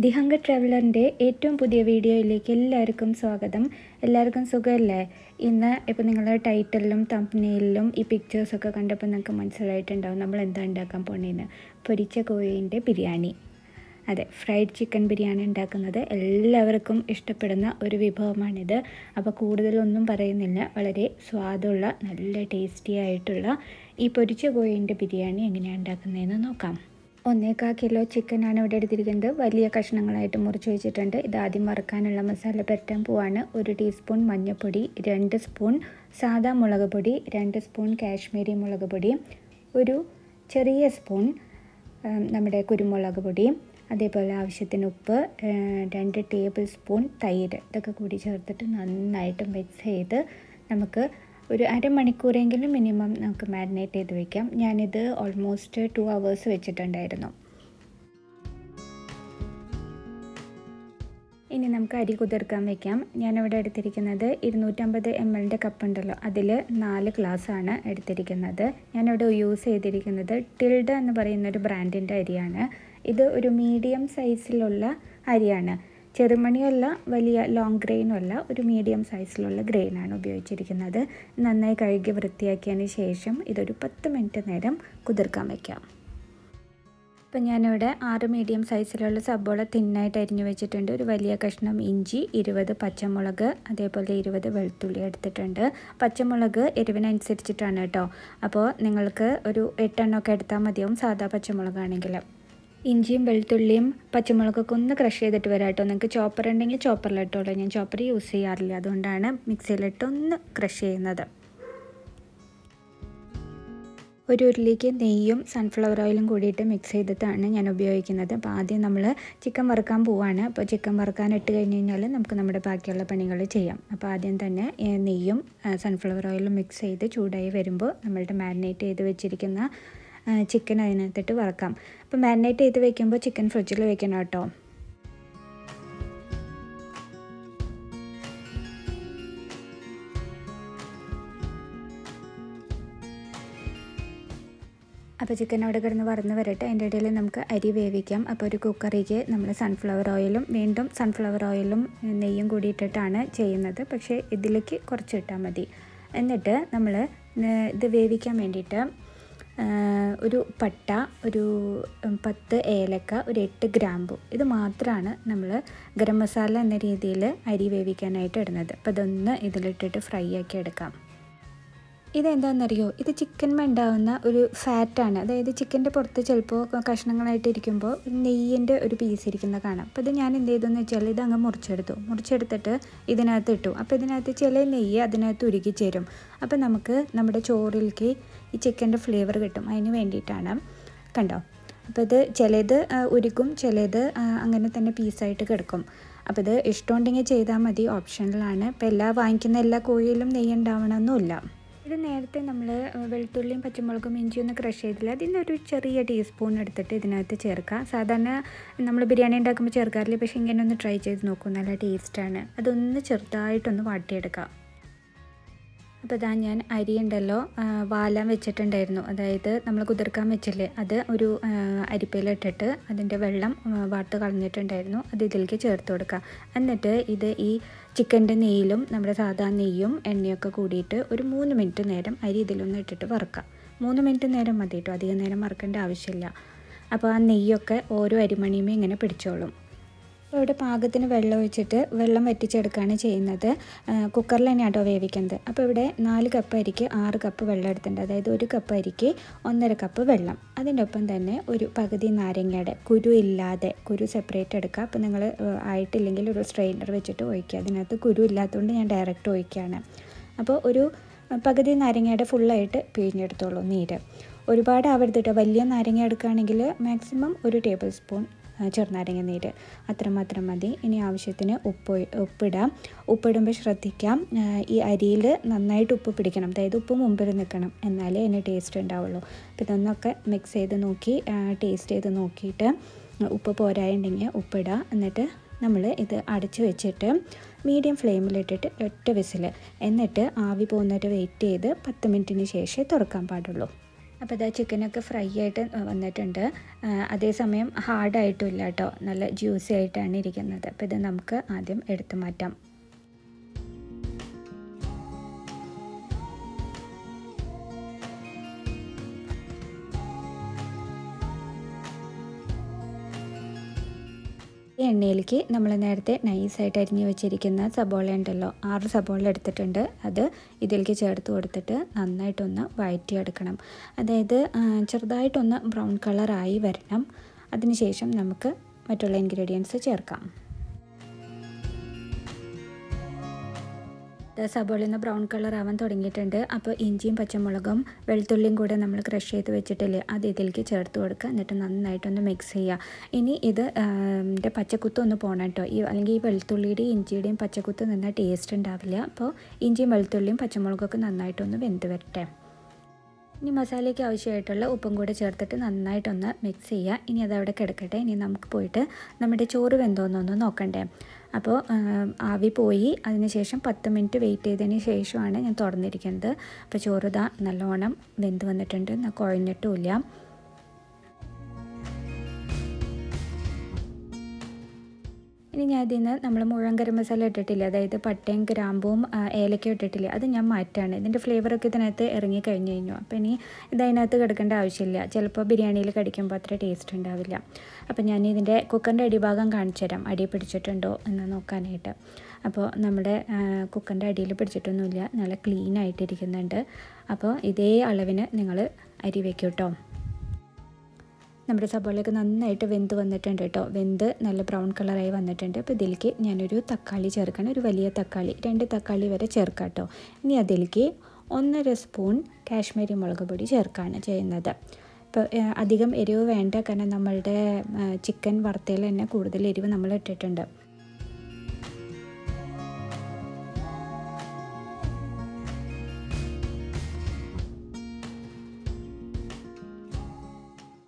The hunger ട്രാവലറിൻ്റെ ഏറ്റവും പുതിയ വീഡിയോയിലേക്ക് എല്ലാവർക്കും സ്വാഗതം. എല്ലാവർക്കും സുഖമല്ലേ? ഇന്ന് ഇപ്പോൾ നിങ്ങൾ ടൈറ്റിലും തംബ്നെയിലും ഈ പിക്ചേഴ്സൊക്കെ കണ്ടപ്പോൾ നിങ്ങൾക്ക് മനസ്സിലായിട്ടുണ്ടാവും നമ്മൾ എന്താ ഉണ്ടാക്കാൻ പോണേന്ന്. പൊരിച്ച കോഴിൻ്റെ ബിരിയാണി, അതെ, ഫ്രൈഡ് ചിക്കൻ ബിരിയാണി ഉണ്ടാക്കുന്നത് എല്ലാവർക്കും ഇഷ്ടപ്പെടുന്ന ഒരു വിഭവമാണിത്. അപ്പോൾ കൂടുതലൊന്നും പറയുന്നില്ല, വളരെ സ്വാദുള്ള നല്ല ടേസ്റ്റി ആയിട്ടുള്ള ഈ പൊരിച്ച കോഴിൻ്റെ ബിരിയാണി എങ്ങനെയാണ് ഉണ്ടാക്കുന്നതെന്ന് നോക്കാം. 1.25 കിലോ ചിക്കനാണ് ഇവിടെ എടുത്തിരിക്കുന്നത്. വലിയ കഷ്ണങ്ങളായിട്ട് മുറിച്ച് വെച്ചിട്ടുണ്ട്. ഇത് ആദ്യം വറുക്കാനുള്ള മസാല പുരട്ടാൻ പോവാണ്. 1 ടീസ്പൂൺ മഞ്ഞൾപ്പൊടി, 2 സ്പൂൺ സാദാ മുളക് പൊടി, 2 സ്പൂൺ കാശ്മീരി മുളക് പൊടി, ഒരു ചെറിയ സ്പൂൺ നമ്മുടെ കുരുമുളക് പൊടി, അതേപോലെ ആവശ്യത്തിന് ഉപ്പ്, 2 ടേബിൾ സ്പൂൺ തൈര്. ഇതൊക്കെ കൂടി ചേർത്തിട്ട് നന്നായിട്ട് മിക്സ് ചെയ്ത് നമുക്ക് ഒരു അരമണിക്കൂറെങ്കിലും മിനിമം നമുക്ക് മാരിനേറ്റ് ചെയ്ത് വയ്ക്കാം. ഞാനിത് ഓൾമോസ്റ്റ് 2 hours വെച്ചിട്ടുണ്ടായിരുന്നു. ഇനി നമുക്ക് അരി കുതിർക്കാൻ വയ്ക്കാം. ഞാനിവിടെ എടുത്തിരിക്കുന്നത് 250 ml കപ്പ് ഉണ്ടല്ലോ, അതിൽ 4 ഗ്ലാസ്സാണ് എടുത്തിരിക്കുന്നത്. ഞാനിവിടെ യൂസ് ചെയ്തിരിക്കുന്നത് ടിൽഡ എന്ന് പറയുന്നൊരു ബ്രാൻഡിൻ്റെ അരിയാണ്. ഇത് ഒരു മീഡിയം സൈസിലുള്ള അരിയാണ്. ചെറുമണിയല്ല, വലിയ ലോങ് ഗ്രെയിനും അല്ല, ഒരു മീഡിയം സൈസിലുള്ള ഗ്രെയിനാണ് ഉപയോഗിച്ചിരിക്കുന്നത്. നന്നായി കഴുകി വൃത്തിയാക്കിയതിന് ശേഷം ഇതൊരു 10 മിനിറ്റ് നേരം കുതിർക്കാൻ വയ്ക്കാം. ഇപ്പം ഞാനിവിടെ 6 മീഡിയം സൈസിലുള്ള സബോള തിന്നായിട്ട് അരിഞ്ഞു വെച്ചിട്ടുണ്ട്. ഒരു വലിയ കഷ്ണം ഇഞ്ചി, 20 പച്ചമുളക്, അതേപോലെ 20 വെളുത്തുള്ളി എടുത്തിട്ടുണ്ട്. പച്ചമുളക് എരിവിനനുസരിച്ചിട്ടാണ് കേട്ടോ. അപ്പോൾ നിങ്ങൾക്ക് ഒരു 8 എണ്ണമൊക്കെ എടുത്താൽ മതിയാവും സാധാ പച്ചമുളകാണെങ്കിൽ. ഇഞ്ചിയും വെളുത്തുള്ളിയും പച്ചമുളകൊക്കെ ഒന്ന് ക്രഷ് ചെയ്തിട്ട് വരാം കേട്ടോ. നിങ്ങൾക്ക് ചോപ്പർ ഉണ്ടെങ്കിൽ ചോപ്പറിലിട്ടോളൂ. ഞാൻ ചോപ്പർ യൂസ് ചെയ്യാറില്ല, അതുകൊണ്ടാണ് മിക്സിയിലിട്ട് ഒന്ന് ക്രഷ് ചെയ്യുന്നത്. ഒരു ഉരുളിക്ക് നെയ്യും സൺഫ്ലവർ ഓയിലും കൂടിയിട്ട് മിക്സ് ചെയ്തിട്ടാണ് ഞാൻ ഉപയോഗിക്കുന്നത്. അപ്പോൾ ആദ്യം നമ്മൾ ചിക്കൻ വറുക്കാൻ പോവാണ്. അപ്പോൾ ചിക്കൻ വറുക്കാൻ ഇട്ട് കഴിഞ്ഞ് കഴിഞ്ഞാൽ നമുക്ക് നമ്മുടെ ബാക്കിയുള്ള പണികൾ ചെയ്യാം. അപ്പോൾ ആദ്യം തന്നെ നെയ്യും സൺഫ്ലവർ ഓയിലും മിക്സ് ചെയ്ത് ചൂടായി വരുമ്പോൾ നമ്മളുടെ മാരിനേറ്റ് ചെയ്ത് വെച്ചിരിക്കുന്ന ചിക്കൻ അതിനകത്തിട്ട് വറക്കാം. അപ്പോൾ മാരിനേറ്റ് ചെയ്ത് വെക്കുമ്പോൾ ചിക്കൻ ഫ്രിഡ്ജിൽ വെക്കണം കേട്ടോ. അപ്പോൾ ചിക്കൻ അവിടെ കിടന്ന് വറന്ന് വരട്ടെ. അതിൻ്റെ ഇടയിൽ നമുക്ക് അരി വേവിക്കാം. അപ്പോൾ ഒരു കുക്കറിലേക്ക് നമ്മൾ സൺഫ്ലവർ ഓയിലും വീണ്ടും സൺഫ്ലവർ ഓയിലും നെയ്യും കൂടി ഇട്ടിട്ടാണ് ചെയ്യുന്നത്. പക്ഷേ ഇതിലേക്ക് കുറച്ച് ഇട്ടാൽ മതി. എന്നിട്ട് നമ്മൾ ഇത് വേവിക്കാൻ വേണ്ടിയിട്ട് ഒരു പട്ട, ഒരു 10 ഏലക്ക, ഒരു 8 ഗ്രാമ്പു, ഇത് മാത്രമാണ് നമ്മൾ ഗരം മസാല എന്ന രീതിയിൽ അരി വേവിക്കാനായിട്ട് ഇടുന്നത്. അപ്പോൾ ഇതൊന്ന് ഇതിലിട്ടിട്ട് ഫ്രൈ ആക്കി എടുക്കാം. ഇതെന്താണെന്നറിയോ, ഇത് ചിക്കൻമേ ഉണ്ടാകുന്ന ഒരു ഫാറ്റാണ്. അതായത് ചിക്കൻ്റെ പുറത്ത് ചിലപ്പോൾ കഷ്ണങ്ങളായിട്ട് ഇരിക്കുമ്പോൾ നെയ്യിൻ്റെ ഒരു പീസ് ഇരിക്കുന്ന കാണാം. അപ്പോൾ ഇത് ഞാൻ എന്ത് ചെയ്തെന്ന് വെച്ചാൽ ഇത് അങ്ങ് മുറിച്ചെടുത്തിട്ട് ഇതിനകത്ത് ഇട്ടു. അപ്പോൾ ഇതിനകത്ത് ചില നെയ്യ് അതിനകത്ത് ഉരുകി ചേരും. അപ്പോൾ നമുക്ക് നമ്മുടെ ചോറിലേക്ക് ഈ ചിക്കൻ്റെ ഫ്ലേവർ കിട്ടും. അതിന് വേണ്ടിയിട്ടാണ്, കണ്ടോ. അപ്പോൾ ഇത് ചിലത് ഉരുക്കും, ചിലത് അങ്ങനെ തന്നെ പീസായിട്ട് കിടക്കും. അപ്പോൾ ഇത് ഇഷ്ടമുണ്ടെങ്കിൽ ചെയ്താൽ മതി, ഓപ്ഷണലാണ്. ഇപ്പോൾ വാങ്ങിക്കുന്ന എല്ലാ കോഴിയിലും നെയ്യ് ഉണ്ടാവണമെന്നില്ല. ഇത് നേരത്തെ നമ്മൾ വെളുത്തുള്ളിയും പച്ചമുളകും ഇഞ്ചിയും ഒന്ന് ക്രഷ് ചെയ്തില്ല, അതിനൊരു ചെറിയ ടീസ്പൂൺ എടുത്തിട്ട് ഇതിനകത്ത് ചേർക്കുക. സാധാരണ നമ്മൾ ബിരിയാണി ഉണ്ടാക്കുമ്പോൾ ചേർക്കാറില്ല, പക്ഷേ ഇങ്ങനെ ഒന്ന് ട്രൈ ചെയ്ത് നോക്കൂ, നല്ല ടേസ്റ്റാണ്. അതൊന്ന് ചെറുതായിട്ടൊന്ന് വാട്ടിയെടുക്കാം. അപ്പോൾ ഇതാ ഞാൻ അരി ഉണ്ടല്ലോ വാലാൻ വെച്ചിട്ടുണ്ടായിരുന്നു, അതായത് നമ്മൾ കുതിർക്കാൻ വെച്ചില്ലേ, അത് ഒരു അരിപ്പയിലിട്ടിട്ട് അതിൻ്റെ വെള്ളം വാർത്ത് കളഞ്ഞിട്ടുണ്ടായിരുന്നു. അത് ഇതിലേക്ക് ചേർത്ത് കൊടുക്കുക. എന്നിട്ട് ഇത് ഈ ചിക്കൻ്റെ നെയ്യിലും നമ്മുടെ സാധാ നെയ്യും എണ്ണയൊക്കെ കൂടിയിട്ട് ഒരു 3 മിനിറ്റ് നേരം അരി ഇതിലൊന്ന് ഇട്ടിട്ട് വറുക്കുക. 3 മിനിറ്റ് നേരം മതി കേട്ടോ, അധികം നേരം വറുക്കേണ്ട ആവശ്യമില്ല. അപ്പോൾ ആ നെയ്യൊക്കെ ഓരോ അരിമണിയുമേ ഇങ്ങനെ പിടിച്ചോളും. അപ്പോൾ ഇവിടെ പാകത്തിന് വെള്ളം ഒഴിച്ചിട്ട് വെള്ളം വറ്റിച്ചെടുക്കുകയാണ് ചെയ്യുന്നത്. കുക്കറിൽ തന്നെയാണ് കേട്ടോ വേവിക്കുന്നത്. അപ്പോൾ ഇവിടെ 4 കപ്പ് അരിക്ക് 6 കപ്പ് വെള്ളം എടുത്തിട്ടുണ്ട്. അതായത് 1 കപ്പ് അരിക്ക് 1.5 കപ്പ് വെള്ളം. അതിൻ്റെ ഒപ്പം തന്നെ ഒരു പകുതി നാരങ്ങയുടെ കുരു ഇല്ലാതെ, കുരു സെപ്പറേറ്റ് എടുക്കുക. അപ്പോൾ നിങ്ങൾ ആയിട്ടില്ലെങ്കിൽ ഒരു സ്ട്രെയിനർ വെച്ചിട്ട് ഒഴിക്കുക. അതിനകത്ത് കുരു ഇല്ലാത്തതുകൊണ്ട് ഞാൻ ഡയറക്റ്റ് ഒഴിക്കുകയാണ്. അപ്പോൾ ഒരു പകുതി നാരങ്ങയുടെ ഫുള്ളായിട്ട് പിഴിഞ്ഞെടുത്തോളൂ നീര്. ഒരുപാട് ആവരുത് കേട്ടോ. വലിയ നാരങ്ങ എടുക്കുകയാണെങ്കിൽ മാക്സിമം 1 ടേബിൾ സ്പൂൺ ചെറുനാരങ്ങ നീര്, അത്രമാത്രം മതി. ഇനി ആവശ്യത്തിന് ഉപ്പിടാം. ഉപ്പിടുമ്പോൾ ശ്രദ്ധിക്കാം, ഈ അരിയിൽ നന്നായിട്ട് ഉപ്പ് പിടിക്കണം, അതായത് ഉപ്പ് മുമ്പിൽ നിൽക്കണം, എന്നാലേ അതിന് ടേസ്റ്റ് ഉണ്ടാവുള്ളൂ. അപ്പോൾ ഇതൊന്നൊക്കെ മിക്സ് ചെയ്ത് നോക്കി ടേസ്റ്റ് ചെയ്ത് നോക്കിയിട്ട് ഉപ്പ് പോരായുണ്ടെങ്കിൽ ഉപ്പിടുക. എന്നിട്ട് നമ്മൾ ഇത് അടച്ച് വെച്ചിട്ട് മീഡിയം ഫ്ലെയിമിലിട്ടിട്ട് 1 വിസിൽ, എന്നിട്ട് ആവി പോകുന്നവരെ വെയിറ്റ് ചെയ്ത് 10 മിനിറ്റിന് ശേഷമേ തുറക്കാൻ പാടുള്ളൂ. അപ്പോൾ ഇതാ ചിക്കനൊക്കെ ഫ്രൈ ആയിട്ട് വന്നിട്ടുണ്ട്. അതേസമയം ഹാർഡായിട്ടും ഇല്ല കേട്ടോ, നല്ല ജ്യൂസി ആയിട്ടാണ് ഇരിക്കുന്നത്. അപ്പോൾ ഇത് നമുക്ക് ആദ്യം എടുത്തു മാറ്റാം. ഈ എണ്ണയിലേക്ക് നമ്മൾ നേരത്തെ നൈസായിട്ട് അരിഞ്ഞു വെച്ചിരിക്കുന്ന സബോള ഉണ്ടല്ലോ, 6 സബോള എടുത്തിട്ടുണ്ട്. അത് ഇതിലേക്ക് ചേർത്ത് കൊടുത്തിട്ട് നന്നായിട്ടൊന്ന് വഴറ്റിയെടുക്കണം. അതായത് ചെറുതായിട്ടൊന്ന് ബ്രൗൺ കളറായി വരണം. അതിനുശേഷം നമുക്ക് മറ്റുള്ള ഇൻഗ്രീഡിയൻസ് ചേർക്കാം. സബോളയിൽ നിന്ന് ബ്രൗൺ കളർ ആവാൻ തുടങ്ങിയിട്ടുണ്ട്. അപ്പോൾ ഇഞ്ചിയും പച്ചമുളകും വെളുത്തുള്ളിയും കൂടെ നമ്മൾ ക്രഷ് ചെയ്ത് വെച്ചിട്ടില്ലേ, അത് ഇതിലേക്ക് ചേർത്ത് കൊടുക്കുക. എന്നിട്ട് നന്നായിട്ടൊന്ന് മിക്സ് ചെയ്യുക. ഇനി ഇത് പച്ചക്കുത്തൊന്ന് പോകണം കേട്ടോ. അല്ലെങ്കിൽ ഈ വെളുത്തുള്ളിയുടെയും ഇഞ്ചിയുടെയും പച്ചക്കുത്ത് നിന്നാൽ ടേസ്റ്റ് ഉണ്ടാവില്ല. അപ്പോൾ ഇഞ്ചിയും വെളുത്തുള്ളിയും പച്ചമുളകൊക്കെ നന്നായിട്ടൊന്ന് വെന്ത് വരട്ടെ. ഇനി മസാലയ്ക്ക് ആവശ്യമായിട്ടുള്ള ഉപ്പും കൂടെ ചേർത്തിട്ട് നന്നായിട്ടൊന്ന് മിക്സ് ചെയ്യുക. ഇനി അതവിടെ കിടക്കട്ടെ. ഇനി നമുക്ക് പോയിട്ട് നമ്മുടെ ചോറ് വെന്തോന്നൊന്ന് നോക്കണ്ടേ. അപ്പോൾ ആവി പോയി അതിന് ശേഷം 10 മിനിറ്റ് വെയിറ്റ് ചെയ്തതിന് ശേഷമാണ് ഞാൻ തുറന്നിരിക്കുന്നത്. അപ്പോൾ ചോറ് ഇതാ നല്ലോണം വെന്ത് വന്നിട്ടുണ്ട്, കുഴഞ്ഞിട്ടുമില്ല. ഇനി ഞാൻ ഇതിൽ നിന്ന് നമ്മൾ മുഴുവൻ ഗരം മസാല ഇട്ടിട്ടില്ല, അതായത് പട്ടയും ഗ്രാമ്പും ഏലക്കയും ഇട്ടിട്ടില്ല, അത് ഞാൻ മാറ്റാണ്. ഇതിൻ്റെ ഫ്ലേവറൊക്കെ ഇതിനകത്ത് ഇറങ്ങി കഴിഞ്ഞ് കഴിഞ്ഞു. അപ്പോൾ ഇനി ഇതിനകത്ത് കിടക്കേണ്ട ആവശ്യമില്ല. ചിലപ്പോൾ ബിരിയാണിയിൽ കടിക്കുമ്പോൾ അത്ര ടേസ്റ്റ് ഉണ്ടാവില്ല. അപ്പോൾ ഞാൻ ഇതിൻ്റെ കുക്കറിൻ്റെ അടിഭാഗം കാണിച്ചു തരാം, അടി പിടിച്ചിട്ടുണ്ടോ എന്ന് നോക്കാനായിട്ട്. അപ്പോൾ നമ്മുടെ കുക്കറിൻ്റെ അടിയിൽ പിടിച്ചിട്ടൊന്നുമില്ല, നല്ല ക്ലീൻ ആയിട്ടിരിക്കുന്നുണ്ട്. അപ്പോൾ ഇതേ അളവിന് നിങ്ങൾ അരി വയ്ക്കും കേട്ടോ. നമ്മുടെ സബോളയൊക്കെ നന്നായിട്ട് വെന്ത് വന്നിട്ടുണ്ട് കേട്ടോ. വെന്ത് നല്ല ബ്രൗൺ കളറായി വന്നിട്ടുണ്ട്. അപ്പോൾ ഇതിലേക്ക് ഞാനൊരു തക്കാളി ചേർക്കണം, ഒരു വലിയ തക്കാളി, 2 തക്കാളി വരെ ചേർക്കാം കേട്ടോ. ഇനി അതിലേക്ക് 1.5 സ്പൂൺ കാശ്മീരി മുളക് പൊടി ചേർക്കുകയാണ് ചെയ്യുന്നത്. ഇപ്പോൾ അധികം എരിവ് വേണ്ട, കാരണം നമ്മളുടെ ചിക്കൻ വറുത്തയിൽ തന്നെ കൂടുതൽ എരിവ് നമ്മൾ ഇട്ടിട്ടുണ്ട്.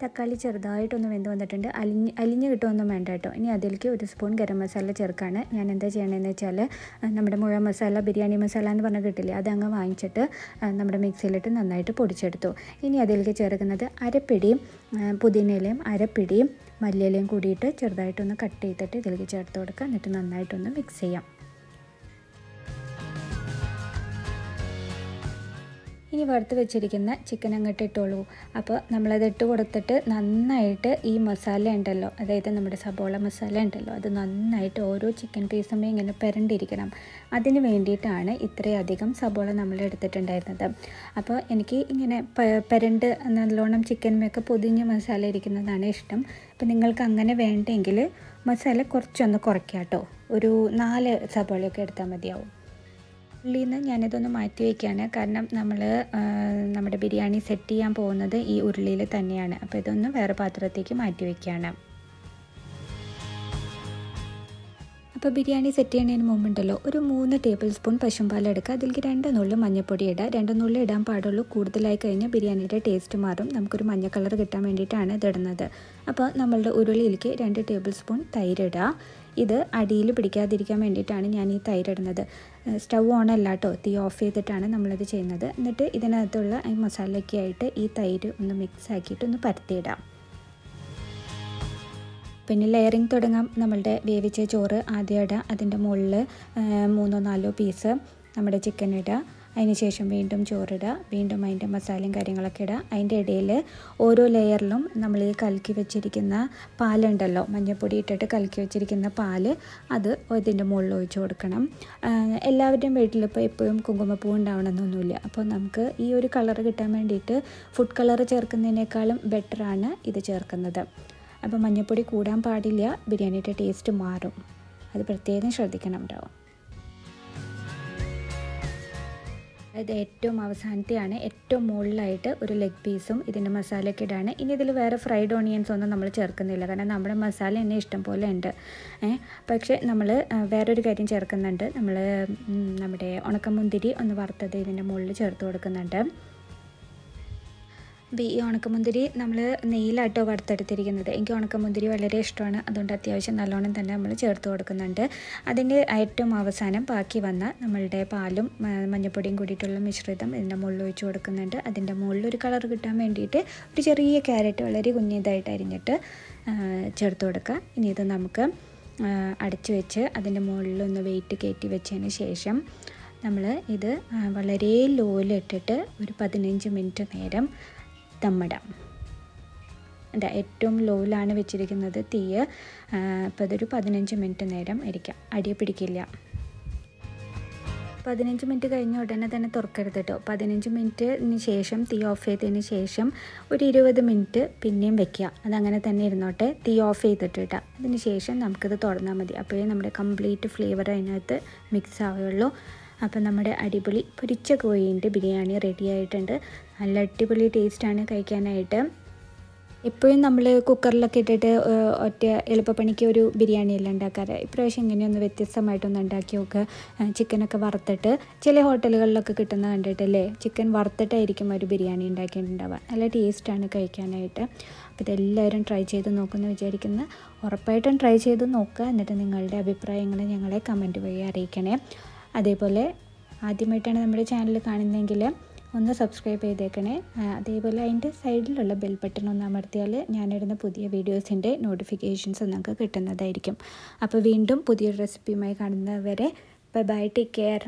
തക്കാളി ചെറുതായിട്ടൊന്ന് വെന്ത് വന്നിട്ടുണ്ട്. അലിഞ്ഞ് കിട്ടുമൊന്നും വേണ്ട കേട്ടോ. ഇനി അതിലേക്ക് 1 സ്പൂൺ ഗരം മസാല ചേർക്കുകയാണ്. ഞാൻ എന്താ ചെയ്യണമെന്ന് വെച്ചാൽ നമ്മുടെ മുഴുവൻ മസാല, ബിരിയാണി മസാല എന്ന് പറഞ്ഞാൽ കിട്ടില്ലേ, അതങ്ങ് വാങ്ങിച്ചിട്ട് നമ്മുടെ മിക്സിയിലിട്ട് നന്നായിട്ട് പൊടിച്ചെടുത്തു. ഇനി അതിലേക്ക് ചേർക്കുന്നത് അരപ്പിടിയും പുതിനയിലയും അരപ്പിടിയും മല്ലിയിലയും കൂടിയിട്ട് ചെറുതായിട്ടൊന്ന് കട്ട് ചെയ്തിട്ട് ഇതിലേക്ക് ചേർത്ത് കൊടുക്കുക. എന്നിട്ട് നന്നായിട്ടൊന്ന് മിക്സ് ചെയ്യാം. ഇനി വറുത്ത് വെച്ചിരിക്കുന്ന ചിക്കൻ അങ്ങോട്ട് ഇട്ടോളൂ. അപ്പോൾ നമ്മളത് ഇട്ട് കൊടുത്തിട്ട് നന്നായിട്ട് ഈ മസാല ഉണ്ടല്ലോ, അതായത് നമ്മുടെ സബോള മസാല ഉണ്ടല്ലോ, അത് നന്നായിട്ട് ഓരോ ചിക്കൻ പീസുമേ ഇങ്ങനെ പെരണ്ടിരിക്കണം. അതിന് വേണ്ടിയിട്ടാണ് ഇത്രയധികം സബോള നമ്മൾ എടുത്തിട്ടുണ്ടായിരുന്നത്. അപ്പോൾ എനിക്ക് ഇങ്ങനെ പെരണ്ട് നല്ലോണം ചിക്കനുമൊക്കെ പൊതിഞ്ഞ് മസാല ഇരിക്കുന്നതാണ് ഇഷ്ടം. അപ്പോൾ നിങ്ങൾക്ക് അങ്ങനെ വേണ്ടെങ്കിൽ മസാല കുറച്ചൊന്ന് കുറയ്ക്കാം കേട്ടോ. ഒരു 4 സബോളയൊക്കെ എടുത്താൽ മതിയാവും. ഉള്ളിൽ നിന്ന് ഞാനിതൊന്ന് മാറ്റി വയ്ക്കുകയാണ്, കാരണം നമ്മൾ നമ്മുടെ ബിരിയാണി സെറ്റ് ചെയ്യാൻ പോകുന്നത് ഈ ഉരുളിയിൽ തന്നെയാണ്. അപ്പോൾ ഇതൊന്ന് വേറെ പാത്രത്തേക്ക് മാറ്റി വയ്ക്കുകയാണ്. അപ്പോൾ ബിരിയാണി സെറ്റ് ചെയ്യുന്നതിന് മുമ്പുണ്ടല്ലോ, ഒരു 3 ടേബിൾ സ്പൂൺ പശുമ്പാൽ എടുക്കുക. അതിലേക്ക് 2 നുള്ളി മഞ്ഞൾപ്പൊടി ഇടുക. 2 നുള്ളി ഇടാൻ പാടുള്ളൂ, കൂടുതലായി കഴിഞ്ഞാൽ ബിരിയാണിയുടെ ടേസ്റ്റ് മാറും. നമുക്കൊരു മഞ്ഞ കളർ കിട്ടാൻ വേണ്ടിയിട്ടാണ് ഇതിടുന്നത്. അപ്പോൾ നമ്മളുടെ ഉരുളിയിലേക്ക് 2 ടേബിൾ സ്പൂൺ തൈര് ഇടുക. ഇത് അടിയിൽ പിടിക്കാതിരിക്കാൻ വേണ്ടിയിട്ടാണ് ഞാൻ ഈ തൈര് ഇടുന്നത്. സ്റ്റൗ ഓൺ അല്ല കേട്ടോ, തീ ഓഫ് ചെയ്തിട്ടാണ് നമ്മളിത് ചെയ്യുന്നത്. എന്നിട്ട് ഇതിനകത്തുള്ള ഈ മസാലയൊക്കെ ആയിട്ട് ഈ തൈര് ഒന്ന് മിക്സ് ആക്കിയിട്ട് ഒന്ന് പരത്തിയിടാം. പിന്നെ ലെയറിങ് തുടങ്ങാം. നമ്മളുടെ വേവിച്ച ചോറ് ആദ്യം ഇടുക, അതിൻ്റെ മുകളിൽ 3-4 പീസ് നമ്മുടെ ചിക്കൻ ഇടുക. അതിന് ശേഷം വീണ്ടും ചോറിടുക, വീണ്ടും അതിൻ്റെ മസാലയും കാര്യങ്ങളൊക്കെ ഇടുക. അതിൻ്റെ ഇടയിൽ ഓരോ ലെയറിലും നമ്മൾ ഈ കലക്കി വെച്ചിരിക്കുന്ന പാലുണ്ടല്ലോ, മഞ്ഞൾപ്പൊടി ഇട്ടിട്ട് കലക്കി വെച്ചിരിക്കുന്ന പാല്, അത് ഇതിൻ്റെ മുകളിൽ ഒഴിച്ച് കൊടുക്കണം. എല്ലാവരുടെയും വീട്ടിലിപ്പോൾ എപ്പോഴും കുങ്കുമപ്പൂ ഉണ്ടാവണമെന്നൊന്നുമില്ല. അപ്പോൾ നമുക്ക് ഈ ഒരു കളർ കിട്ടാൻ വേണ്ടിയിട്ട് ഫുഡ് കളർ ചേർക്കുന്നതിനേക്കാളും ബെറ്ററാണ് ഇത് ചേർക്കുന്നത്. അപ്പോൾ മഞ്ഞൾപ്പൊടി കൂടാൻ പാടില്ല, ബിരിയാണിയുടെ ടേസ്റ്റ് മാറും. അത് പ്രത്യേകം ശ്രദ്ധിക്കണം ഉണ്ടാവും. അത് ഏറ്റവും അവസാനത്തെയാണ്, ഏറ്റവും മുകളിലായിട്ട് ഒരു ലെഗ് പീസും ഇതിൻ്റെ മസാലയൊക്കെ ഇടാണ്. ഇനി ഇതിൽ വേറെ ഫ്രൈഡ് ഓണിയൻസ് ഒന്നും നമ്മൾ ചേർക്കുന്നില്ല, കാരണം നമ്മുടെ മസാല തന്നെ ഇഷ്ടം പോലെ ഉണ്ട്. പക്ഷേ നമ്മൾ വേറൊരു കാര്യം ചേർക്കുന്നുണ്ട്. നമ്മൾ നമ്മുടെ ഉണക്കമുന്തിരി ഒന്ന് വറുത്തത് ഇതിൻ്റെ മുകളിൽ ചേർത്ത് കൊടുക്കുന്നുണ്ട്. അപ്പോൾ ഈ ഉണക്കമുന്തിരി നമ്മൾ നെയ്യിലാട്ടോ വറുത്തെടുത്തിരിക്കുന്നത്. എനിക്ക് ഉണക്കമുന്തിരി വളരെ ഇഷ്ടമാണ്, അതുകൊണ്ട് അത്യാവശ്യം നല്ലോണം തന്നെ നമ്മൾ ചേർത്ത് കൊടുക്കുന്നുണ്ട്. അതിൻ്റെ ഏറ്റവും അവസാനം ബാക്കി വന്ന നമ്മളുടെ പാലും മഞ്ഞൾപ്പൊടിയും കൂടിയിട്ടുള്ള മിശ്രിതം ഇതിൻ്റെ മുകളിൽ ഒഴിച്ച് കൊടുക്കുന്നുണ്ട്. അതിൻ്റെ മുകളിൽ ഒരു കളർ കിട്ടാൻ വേണ്ടിയിട്ട് ഒരു ചെറിയ ക്യാരറ്റ് വളരെ കുഞ്ഞിതായിട്ട് അരിഞ്ഞിട്ട് ചേർത്ത് കൊടുക്കുക. ഇനി ഇത് നമുക്ക് അടച്ചു വെച്ച് അതിൻ്റെ മുകളിലൊന്ന് വെയിറ്റ് കയറ്റി വെച്ചതിന് ശേഷം നമ്മൾ ഇത് വളരെ ലോയിലിട്ടിട്ട് ഒരു 15 മിനിറ്റ് നേരം ദമ്മിടാം. ഏറ്റവും ലോയിലാണ് വെച്ചിരിക്കുന്നത് തീയ്. അപ്പോൾ അതൊരു 15 മിനിറ്റ് നേരം ഇരിക്കാം, അടി പിടിക്കില്ല. 15 മിനിറ്റ് കഴിഞ്ഞ ഉടനെ തന്നെ തുറക്കരുത് കേട്ടോ. 15 മിനിറ്റിന് ശേഷം തീ ഓഫ് ചെയ്തതിന് ശേഷം ഒരു 20 മിനിറ്റ് പിന്നെയും വെക്കുക. അതങ്ങനെ തന്നെ ഇരുന്നോട്ടെ, തീ ഓഫ് ചെയ്തിട്ടിട്ടാ. അതിന് ശേഷം നമുക്കിത് തുറന്നാൽ മതി. അപ്പോഴേ നമ്മുടെ കംപ്ലീറ്റ് ഫ്ലേവർ അതിനകത്ത് മിക്സ് ആവുകയുള്ളൂ. അപ്പോൾ നമ്മുടെ അടിപൊളി പൊരിച്ച കോഴിൻ്റെ ബിരിയാണി റെഡി ആയിട്ടുണ്ട്. നല്ല അടിപൊളി ടേസ്റ്റാണ് കഴിക്കാനായിട്ട്. എപ്പോഴും നമ്മൾ കുക്കറിലൊക്കെ ഇട്ടിട്ട് ഒറ്റ എളുപ്പപ്പണിക്ക് ഒരു ബിരിയാണിയെല്ലാം ഉണ്ടാക്കാറ്. ഇപ്രാവശ്യം ഇങ്ങനെയൊന്ന് വ്യത്യസ്തമായിട്ടൊന്ന് ഉണ്ടാക്കി നോക്കുക. ചിക്കനൊക്കെ വറുത്തിട്ട് ചില ഹോട്ടലുകളിലൊക്കെ കിട്ടുന്ന കണ്ടിട്ടല്ലേ, ചിക്കൻ വറുത്തിട്ടായിരിക്കും ഒരു ബിരിയാണി ഉണ്ടാക്കിയിട്ടുണ്ടാവുക. നല്ല ടേസ്റ്റാണ് കഴിക്കാനായിട്ട്. അപ്പോൾ ഇതെല്ലാവരും ട്രൈ ചെയ്ത് നോക്കുമെന്ന് വിചാരിക്കുന്നു. ഉറപ്പായിട്ടും ട്രൈ ചെയ്ത് നോക്കുക. എന്നിട്ട് നിങ്ങളുടെ അഭിപ്രായങ്ങൾ ഞങ്ങളെ കമൻറ്റ് വഴി അറിയിക്കണേ. അതേപോലെ ആദ്യമായിട്ടാണ് നമ്മുടെ ചാനൽ കാണുന്നതെങ്കിൽ ഒന്ന് സബ്സ്ക്രൈബ് ചെയ്തേക്കണേ. അതേപോലെ അതിൻ്റെ സൈഡിലുള്ള ബെൽ ബട്ടൺ ഒന്ന് അമർത്തിയാൽ ഞാനിടുന്ന പുതിയ വീഡിയോസിൻ്റെ നോട്ടിഫിക്കേഷൻസ് നിങ്ങൾക്ക് കിട്ടുന്നതായിരിക്കും. അപ്പോൾ വീണ്ടും പുതിയൊരു റെസിപ്പിയുമായി കാണുന്നവരെ ബൈ ബൈ, ടേക്ക് കെയർ.